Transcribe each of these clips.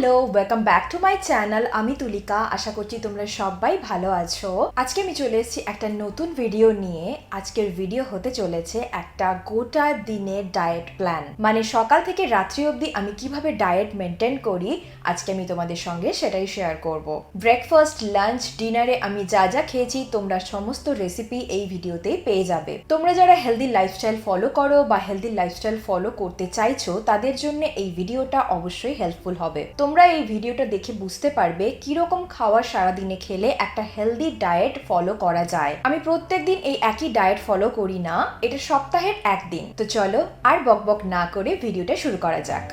Hello, welcome back to my channel. আমি তুলিকা। আশা করছি তোমরা সবাই ভালো আছো। আজকে আমি চলে এসেছি একটা নতুন ভিডিও নিয়ে। আজকের ভিডিও হতে চলেছে একটা গোটা দিনের ডায়েট প্ল্যান, মানে সকাল থেকে রাত্রি অবধি আমি কিভাবে ডায়েট মেনটেন করি আজকে আমি তোমাদের সঙ্গে সেটাই শেয়ার করব। ব্রেকফাস্ট, লাঞ্চ, ডিনারে আমি যা যা খেয়েছি তোমরা সমস্ত রেসিপি এই ভিডিওতে পেয়ে যাবে। তোমরা যারা হেলদি লাইফস্টাইল ফলো করো বা হেলদি লাইফস্টাইল ফলো করতে চাইছো তাদের জন্য এই ভিডিওটা অবশ্যই হেল্পফুল হবে। তোমরা এই ভিডিওটা দেখে বুঝতে পারবে কিরকম খাওয়া সারাদিনে খেলে একটা হেলদি ডায়েট ফলো করা যায়। আমি প্রত্যেকদিন এই একই ডায়েট ফলো করি না, এটা সপ্তাহের একদিন। তো চলো আর বকবক না করে ভিডিওটা শুরু করা যাক।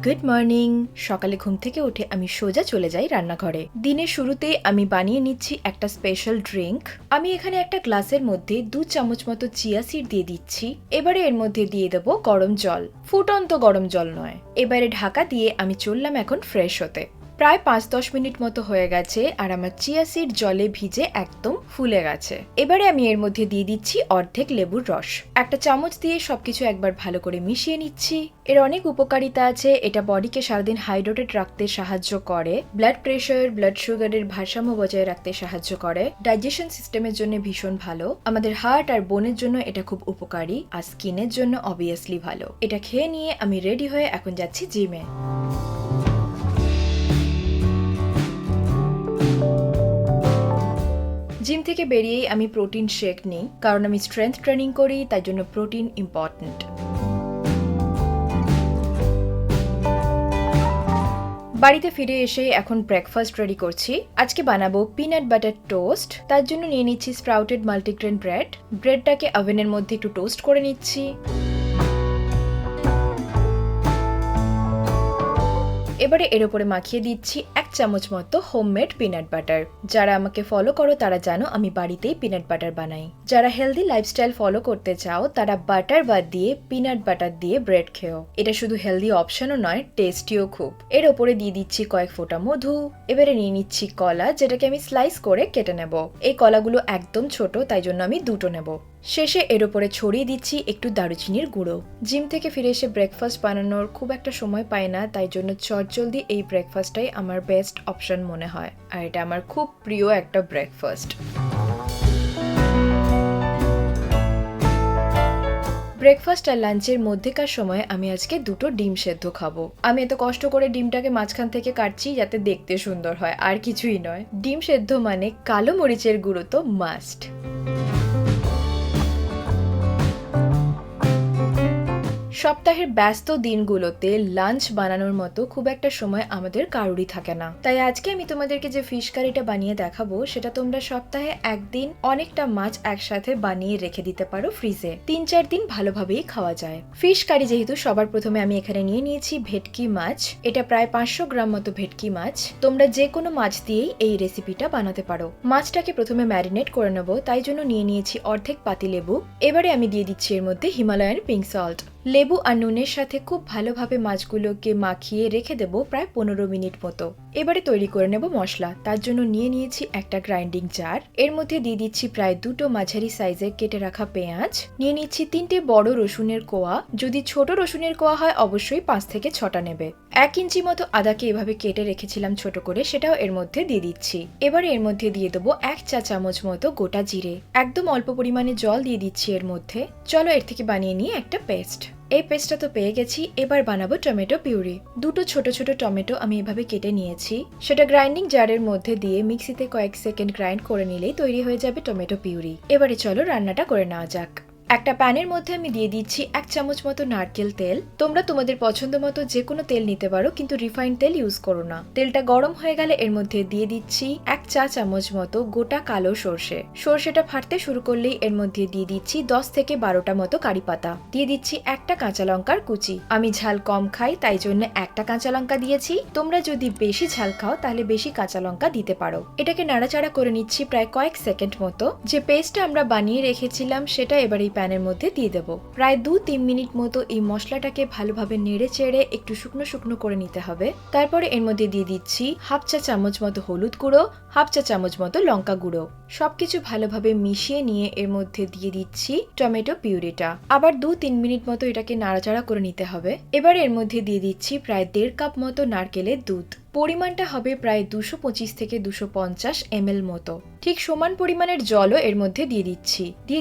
Good morning. সকালে ঘুম থেকে উঠে আমি সোজা চলে যাই রান্নাঘরে। দিনের শুরুতেই আমি বানিয়ে নিচ্ছি একটা স্পেশাল ড্রিঙ্ক। আমি এখানে একটা গ্লাসের মধ্যে 2 চামচ মতো চিয়া সিড দিয়ে দিচ্ছি। এবারে এর মধ্যে দিয়ে দেবো গরম জল, ফুটন্ত গরম জল নয়। এবারে ঢাকা দিয়ে আমি চললাম এখন ফ্রেশ হতে। প্রায় 5-10 মিনিট মতো হয়ে গেছে আর আমার চিয়া সিড জলে ভিজে একদম ফুলে গেছে। এবারে আমি এর মধ্যে দিয়ে দিচ্ছি অর্ধেক লেবুর রস। একটা চামচ দিয়ে সবকিছু একবার ভালো করে মিশিয়ে নিচ্ছি। এর অনেক উপকারিতা আছে। এটা বডিকে সারাদিন হাইড্রেটেড রাখতে সাহায্য করে, ব্লাড প্রেশার, ব্লাড সুগারের ভারসাম্য বজায় রাখতে সাহায্য করে, ডাইজেশন সিস্টেমের জন্য ভীষণ ভালো, আমাদের হার্ট আর বোনের জন্য এটা খুব উপকারী, আর স্কিনের জন্য অবভিয়াসলি ভালো। এটা খেয়ে নিয়ে আমি রেডি হয়ে এখন যাচ্ছি জিমে। জিম থেকে বেরিয়েই আমি প্রোটিন শেক নিই, কারণ আমি স্ট্রেংথ ট্রেনিং করি, তাই জন্য প্রোটিন ইম্পর্ট্যান্ট। বাড়িতে ফিরে এসে এখন ব্রেকফাস্ট রেডি করছি। আজকে বানাবো পিনাট বাটার টোস্ট। তার জন্য নিয়ে নিচ্ছি স্প্রাউটেড মাল্টিগ্রেন ব্রেড। ব্রেডটাকে ওভেনের মধ্যে একটু টোস্ট করে নিচ্ছি। এবারে এর উপরে মাখিয়ে দিচ্ছি 1 চামচ মতো হোমমেড পিনাট বাটার। যারা আমাকে ফলো করো তারা জানো আমি বাড়িতেই পিনাট বাটার বানাই। যারা হেলদি লাইফস্টাইল ফলো করতে চাও তারা বাটার বাদ দিয়ে পিনাট বাটার দিয়ে ব্রেড খেও। এটা শুধু হেলদি অপশনও নয়, টেস্টিও খুব। এর উপরে দিয়ে দিচ্ছি কয়েক ফোঁটা মধু। এবারে নিয়ে নিচ্ছি কলা, যেটাকে আমি স্লাইস করে কেটে নেব। এই কলাগুলো একদম ছোট, তাই জন্য আমি 2টো নেব। শেষে এর উপরে ছড়িয়ে দিচ্ছি একটু দারুচিনির গুঁড়ো। জিম থেকে ফিরে এসে ব্রেকফাস্ট বানানোর খুব একটা সময় পাই না, তাই জন্য চটজলদি এই ব্রেকফাস্টটাই আমার বেস্ট অপশন মনে হয়, আর এটা আমার খুব প্রিয় একটা ব্রেকফাস্ট। ব্রেকফাস্ট আর লাঞ্চের মধ্যেকার সময় আমি আজকে 2টো ডিম সেদ্ধ খাবো। আমি এত কষ্ট করে ডিমটাকে মাঝখান থেকে কাটছি যাতে দেখতে সুন্দর হয়, আর কিছুই নয়। ডিম সেদ্ধ মানে কালো মরিচের গুঁড়ো তো মাস্ট। সপ্তাহের ব্যস্ত দিনগুলোতে লাঞ্চ বানানোর মতো খুব একটা সময় আমাদের কারোরই থাকে না, তাই আজকে আমি তোমাদেরকে যে ফিশ কারিটা বানিয়ে দেখাবো সেটা তোমরা সপ্তাহে একদিন অনেকটা মাছ একসাথে বানিয়ে রেখে দিতে পারো ফ্রিজে। 3-4 দিন ভালোভাবেই খাওয়া যায়। ফিশ কারি যেহেতু, সবার প্রথমে আমি এখানে নিয়ে নিয়েছি ভেটকি মাছ। এটা প্রায় 500 গ্রাম মতো ভেটকি মাছ। তোমরা যে কোনো মাছ দিয়েই এই রেসিপিটা বানাতে পারো। মাছটাকে প্রথমে ম্যারিনেট করে নেবো, তাই জন্য নিয়ে নিয়েছি অর্ধেক পাতিলেবু। এবারে আমি দিয়ে দিচ্ছি এর মধ্যে হিমালয়ান পিঙ্ক সল্ট। লেবু আর নুনের সাথে খুব ভালোভাবে মাছগুলোকে মাখিয়ে রেখে দেবো প্রায় 15 মিনিট মতো। এবারে তৈরি করে নেব মশলা। তার জন্য নিয়ে নিয়েছি একটা গ্রাইন্ডিং জার। এর মধ্যে দিয়ে দিচ্ছি প্রায় 2টো মাঝারি সাইজের কেটে রাখা পেঁয়াজ। নিয়ে নিচ্ছি 3টে বড় রসুনের কোয়া। যদি ছোট রসুনের কোয়া হয় অবশ্যই 5 থেকে 6টা নেবে। 1 ইঞ্চি মতো আদাকে এভাবে কেটে রেখেছিলাম ছোট করে, সেটাও এর মধ্যে দিয়ে দিচ্ছি। এবারে এর মধ্যে দিয়ে দেবো 1 চা চামচ মতো গোটা জিরে। একদম অল্প পরিমাণে জল দিয়ে দিচ্ছি এর মধ্যে। চলো এর থেকে বানিয়ে নিয়ে একটা পেস্ট। এই পেস্টটা তো পেয়ে গেছি, এবার বানাবো টমেটো পিউরি। 2টো ছোট ছোট টমেটো আমি এভাবে কেটে নিয়েছি। সেটা গ্রাইন্ডিং জারের মধ্যে দিয়ে মিক্সিতে কয়েক সেকেন্ড গ্রাইন্ড করে নিলেই তৈরি হয়ে যাবে টমেটো পিউরি। এবারে চলো রান্নাটা করে নেওয়া যাক। একটা প্যানের মধ্যে আমি দিয়ে দিচ্ছি 1 চামচ মতো নারকেল তেল। তোমরা তোমাদের পছন্দ মতো যে কোনো তেল নিতে পারো, কিন্তু রিফাইন্ড তেল ইউজ করো না। তেলটা গরম হয়ে গেলে এর মধ্যে দিয়ে দিচ্ছি 1 চা চামচ মতো গোটা কালো সর্ষে। সর্ষেটা ফাটতে শুরু করলেই এর মধ্যে দিয়ে দিচ্ছি 10 থেকে 12টা মতো কারি পাতা। দিয়ে দিচ্ছি একটা কাঁচা লঙ্কার কুচি। আমি ঝাল কম খাই, তাই জন্য একটা কাঁচা লঙ্কা দিয়েছি। তোমরা যদি বেশি ঝাল খাও তাহলে বেশি কাঁচা লঙ্কা দিতে পারো। এটাকে নাড়াচাড়া করে নিচ্ছি প্রায় কয়েক সেকেন্ড মতো। যে পেস্টটা আমরা বানিয়ে রেখেছিলাম সেটা এবার এই প্যানের মধ্যে দিয়ে দেবো। প্রায় 2-3 মিনিট মতো এই মশলাটাকে ভালোভাবে নেড়ে চেড়ে একটু শুকনো শুকনো করে নিতে হবে। তারপরে এর মধ্যে দিয়ে দিচ্ছি হাফ চা চামচ মতো হলুদ গুঁড়ো, হাফ চা চামচ মতো লঙ্কা গুঁড়ো। সবকিছু ভালোভাবে মিশিয়ে নিয়ে এর মধ্যে দিয়ে দিচ্ছি টমেটো পিউরিটা। আবার 2-3 মিনিট মতো এটাকে নাড়াচাড়া করে নিতে হবে। এবার এর মধ্যে দিয়ে দিচ্ছি প্রায় 1.5 কাপ মতো নারকেলের দুধ। পরিমাণটা হবে প্রায় 225 থেকে 250 ml মতো। ঠিক সমান পরিমাণের জলও এর মধ্যে দিয়ে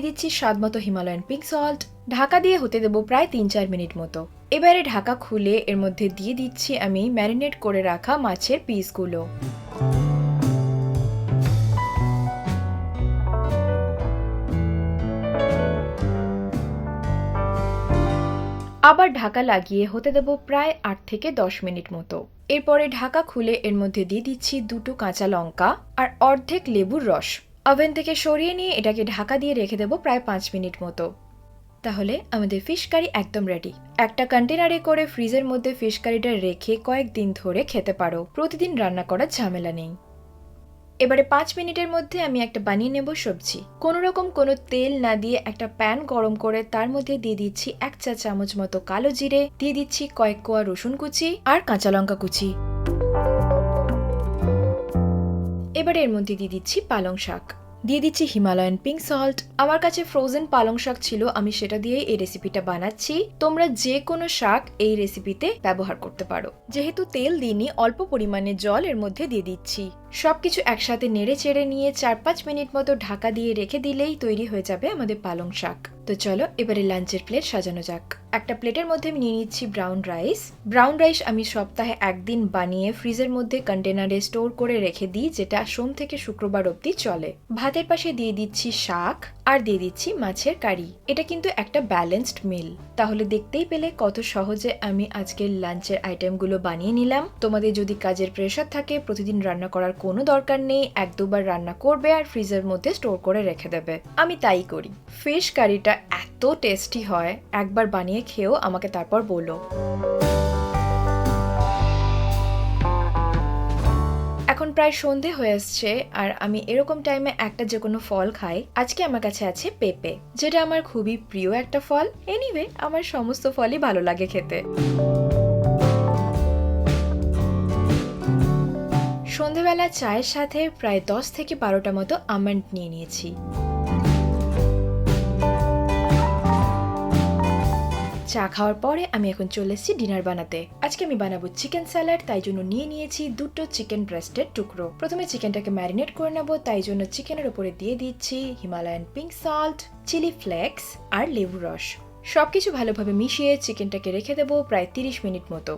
দিচ্ছি স্বাদ মতো হিমালয়ান পিঙ্ক সল্ট। ঢাকা দিয়ে হতে দেবো প্রায় 3-4 মিনিট মতো। এবারে ঢাকা খুলে এর মধ্যে দিয়ে দিচ্ছি আমি ম্যারিনেট করে রাখা মাছের পিসগুলো। আবার ঢাকা লাগিয়ে হতে দেবো প্রায় 8 থেকে 10 মিনিট মতো। এরপরে ঢাকা খুলে এর মধ্যে দিয়ে দিচ্ছি 2টো কাঁচা লঙ্কা আর অর্ধেক লেবুর রস। ওভেন থেকে সরিয়ে নিয়ে এটাকে ঢাকা দিয়ে রেখে দেবো প্রায় 5 মিনিট মতো। তাহলে আমাদের ফিশ কারি একদম রেডি। একটা কন্টেনারে করে ফ্রিজের মধ্যে ফিশ কারিটা রেখে কয়েকদিন ধরে খেতে পারো। প্রতিদিন রান্না করার ঝামেলা নেই। এবারে 5 মিনিটের মধ্যে আমি একটা বানিয়ে নেব সবজি। কোনো রকম কোনো তেল না দিয়ে একটা প্যান গরম করে তার মধ্যে দিয়ে দিচ্ছি 1 চা চামচ মতো কালো জিরে, দিয়ে দিচ্ছি কয়েক কোয়া রসুন কুচি আর কাঁচা লঙ্কা কুচি। এবারে এর মধ্যে দিয়ে দিচ্ছি পালং শাক, দিয়ে দিচ্ছি হিমালয়ান পিঙ্ক সল্ট। আমার কাছে ফ্রোজেন পালং শাক ছিল, আমি সেটা দিয়েই এই রেসিপিটা বানাচ্ছি। তোমরা যে কোনো শাক এই রেসিপিতে ব্যবহার করতে পারো। যেহেতু তেল দিইনি, অল্প পরিমাণে জল এর মধ্যে দিয়ে দিচ্ছি। সবকিছু একসাথে নেড়ে চেড়ে নিয়ে 4-5 মিনিট মতো ঢাকা দিয়ে রেখে দিলেই তৈরি হয়ে যাবে আমাদের পালং শাক। তো চলো এবারে লাঞ্চের প্লেট সাজানো যাক। একটা প্লেটের মধ্যে আমি নিয়ে নিচ্ছি ব্রাউন রাইস। ব্রাউন রাইস আমি সপ্তাহে একদিন বানিয়ে ফ্রিজের মধ্যে কন্টেনারে স্টোর করে রেখে দিই, যেটা সোম থেকে শুক্রবার অবধি চলে। ভাতের পাশে দিয়ে দিচ্ছি শাক আর দিয়ে দিচ্ছি মাছের কারি। এটা কিন্তু একটা ব্যালেন্সড মিল। তাহলে দেখতেই পেলে কত সহজে আমি আজকের লাঞ্চের আইটেমগুলো বানিয়ে নিলাম। তোমাদের যদি কাজের প্রেশার থাকে, প্রতিদিন রান্না করার কোনো দরকার নেই, 1-2 বার রান্না করবে আর ফ্রিজের মধ্যে স্টোর করে রেখে দেবে। আমি তাই করি। ফিশ কারিটা এত টেস্টি হয়, একবার বানিয়ে খেয়েও আমাকে তারপর বলো। এখন প্রায় সন্ধে হয়ে আসছে আর আমি এরকম টাইমে একটা যে কোনো ফল খাই। আজকে আমার কাছে আছে পেঁপে, যেটা আমার খুবই প্রিয় একটা ফল। এনিওয়ে, আমার সমস্ত ফলই ভালো লাগে খেতে। সন্ধেবেলা চায়ের সাথে প্রায় 10 থেকে 12টা মতো আমন্ড নিয়ে নিয়েছি। চা খাওয়ার পরে আমি এখন চলে এসেছি ডিনার বানাতে। আজকে আমি বানাবো চিকেন স্যালাড, তাই জন্য নিয়ে নিয়েছি 2টো চিকেন ব্রেস্টের টুকরো। প্রথমে চিকেনটাকে ম্যারিনেট করে নেবো, তাই জন্য চিকেনের উপরে দিয়ে দিচ্ছি Himalayan pink salt, chilli flakes আর লেবু রস। সবকিছু ভালোভাবে মিশিয়ে চিকেনটাকে রেখে দেবো প্রায় 30 মিনিট মতো।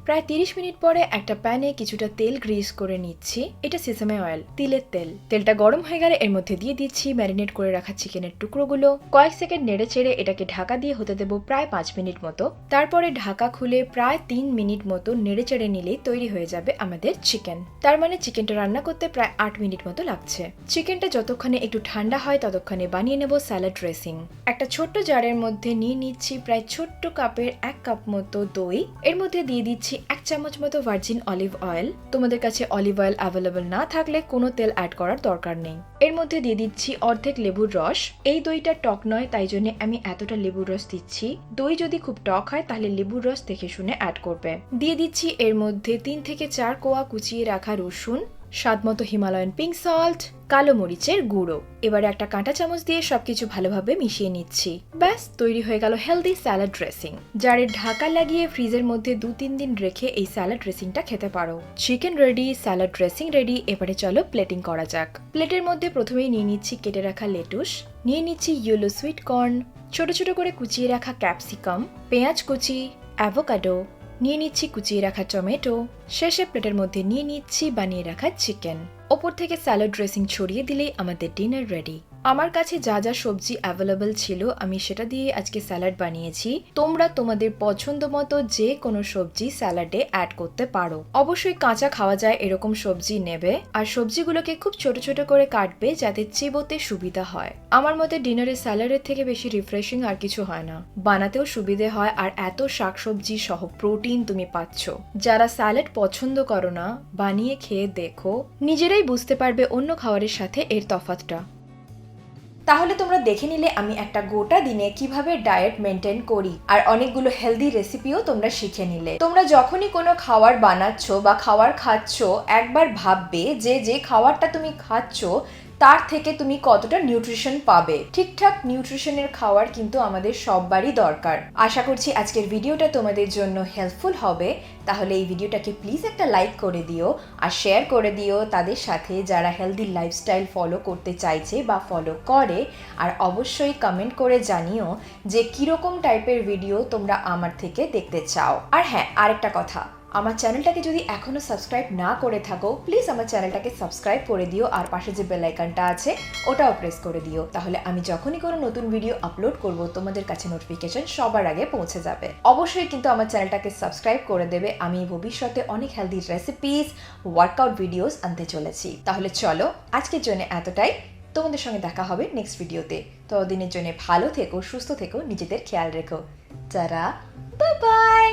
প্রায় 30 মিনিট পরে একটা প্যানে কিছুটা তেল গ্রিস করে নিচ্ছি। এটা সেসামে অয়েল, তিলের তেল। তেলটা গরম হয়ে গেলে এর মধ্যে দিয়ে দিচ্ছি ম্যারিনেট করে রাখা চিকেনের টুকরোগুলো। কয়েক সেকেন্ড নেড়ে চেড়ে এটাকে ঢাকা দিয়ে হতে দেবো প্রায় 5 মিনিট মতো। তারপরে ঢাকা খুলে প্রায় 3 মিনিট মতো নেড়ে চেড়ে নিলেই তৈরি হয়ে যাবে আমাদের চিকেন। তার মানে চিকেনটা রান্না করতে প্রায় 8 মিনিট মতো লাগছে। চিকেনটা যতক্ষণে একটু ঠান্ডা হয় ততক্ষণে বানিয়ে নেব স্যালাড ড্রেসিং। একটা ছোট্ট জারের মধ্যে নিয়ে নিচ্ছি প্রায় ছোট্ট কাপের 1 কাপ মতো দই। এর মধ্যে দিয়ে দিচ্ছি 1 চামচ মতো ভার্জিন অলিভ অয়েল। তোমাদের কাছে অলিভ অয়েল অ্যাভেলেবল না থাকলে কোনো তেল অ্যাড করার দরকার নেই। এর মধ্যে দিয়ে দিচ্ছি অর্ধেক লেবুর রস। এই দইটা টক নয়, তাই জন্য আমি এতটা লেবুর রস দিচ্ছি। দই যদি খুব টক হয় তাহলে লেবুর রস দেখে শুনে অ্যাড করবে। দিয়ে দিচ্ছি এর মধ্যে 3 থেকে 4 কোয়া কুচিয়ে রাখা রসুন, স্বাদমতো হিমালয়ান পিঙ্ক সল্ট, কালো মরিচের গুঁড়ো। এবারে একটা কাঁটা চামচ দিয়ে সবকিছু ভালোভাবে মিশিয়ে নিচ্ছি। ব্যাস তৈরি হয়ে গেল হেলদি স্যালাড ড্রেসিং। জারের ঢাকা লাগিয়ে ফ্রিজের মধ্যে 2-3 দিন রেখে এই স্যালাড ড্রেসিংটা খেতে পারো। Chicken ready, salad dressing ready. এবারে চলো প্লেটিং করা যাক। প্লেটের মধ্যে প্রথমেই নিয়ে নিচ্ছি কেটে রাখা লেটুস, নিয়ে নিচ্ছি ইয়েলো সুইট কর্ন, ছোট ছোট করে কুচিয়ে রাখা ক্যাপসিকাম, পেঁয়াজ কুচি, অ্যাভোকাডো, নিয়ে নিচ্ছি কুচিয়ে রাখা টমেটো। শেষে প্লেটের মধ্যে নিয়ে নিচ্ছি বানিয়ে রাখা চিকেন। ওপর থেকে স্যালাড ড্রেসিং ছড়িয়ে দিলেই আমাদের ডিনার রেডি। আমার কাছে যা যা সবজি অ্যাভেলেবল ছিল আমি সেটা দিয়ে আজকে স্যালাড বানিয়েছি। তোমরা তোমাদের পছন্দ মতো যে কোনো সবজি স্যালাডে অ্যাড করতে পারো। অবশ্যই কাঁচা খাওয়া যায় এরকম সবজি নেবে, আর সবজিগুলোকে খুব ছোট ছোট করে কাটবে যাতে চিবোতে সুবিধা হয়। আমার মতে ডিনারে স্যালাডের থেকে বেশি রিফ্রেশিং আর কিছু হয় না, বানাতেও সুবিধে হয়, আর এত শাকসবজি সহ প্রোটিন তুমি পাচ্ছ। যারা স্যালাড পছন্দ করো না, বানিয়ে খেয়ে দেখো, নিজেরাই বুঝতে পারবে অন্য খাবারের সাথে এর তফাৎটা। তাহলে তোমরা দেখে নিলে আমি একটা গোটা দিনে কিভাবে ডায়েট মেনটেন করি, আর অনেকগুলো হেলদি রেসিপিও তোমরা শিখে নিলে। তোমরা যখনই কোনো খাবার বানাচ্ছ বা খাবার খাচ্ছ, একবার ভাববে যে যে খাবারটা তুমি খাচ্ছ তার থেকে তুমি কতটা নিউট্রিশন পাবে। ঠিকঠাক নিউট্রিশনের খাবার কিন্তু আমাদের সববারই দরকার। আশা করছি আজকের ভিডিওটা তোমাদের জন্য হেল্পফুল হবে। তাহলে এই ভিডিওটাকে প্লিজ একটা লাইক করে দিও আর শেয়ার করে দিও তাদের সাথে যারা হেলদি লাইফস্টাইল ফলো করতে চাইছে বা ফলো করে। আর অবশ্যই কমেন্ট করে জানিও যে কীরকম টাইপের ভিডিও তোমরা আমার থেকে দেখতে চাও। আর হ্যাঁ, আরেকটা কথা, আমার চ্যানেলটাকে যদি এখনো সাবস্ক্রাইব না করে থাকো, প্লিজ আমার চ্যানেলটাকে সাবস্ক্রাইব করে দিও আর পাশে যে বেল আইকনটা আছে ওটাও প্রেস করে দিও। তাহলে আমি যখনই কোনো নতুন ভিডিও আপলোড করব তোমাদের কাছে নোটিফিকেশন সবার আগে পৌঁছে যাবে। অবশ্যই কিন্তু আমার চ্যানেলটাকে সাবস্ক্রাইব করে দেবে। আমি ভবিষ্যতে অনেক হেলদি রেসিপিস, ওয়ার্কআউট ভিডিওস আনতে চলেছি। তাহলে চলো, আজকের জন্য এতটাই। তোমাদের সঙ্গে দেখা হবে নেক্সট ভিডিওতে। ততদিনের জন্য ভালো থেকো, সুস্থ থেকো, নিজেদের খেয়াল রেখো। Tata, bye bye.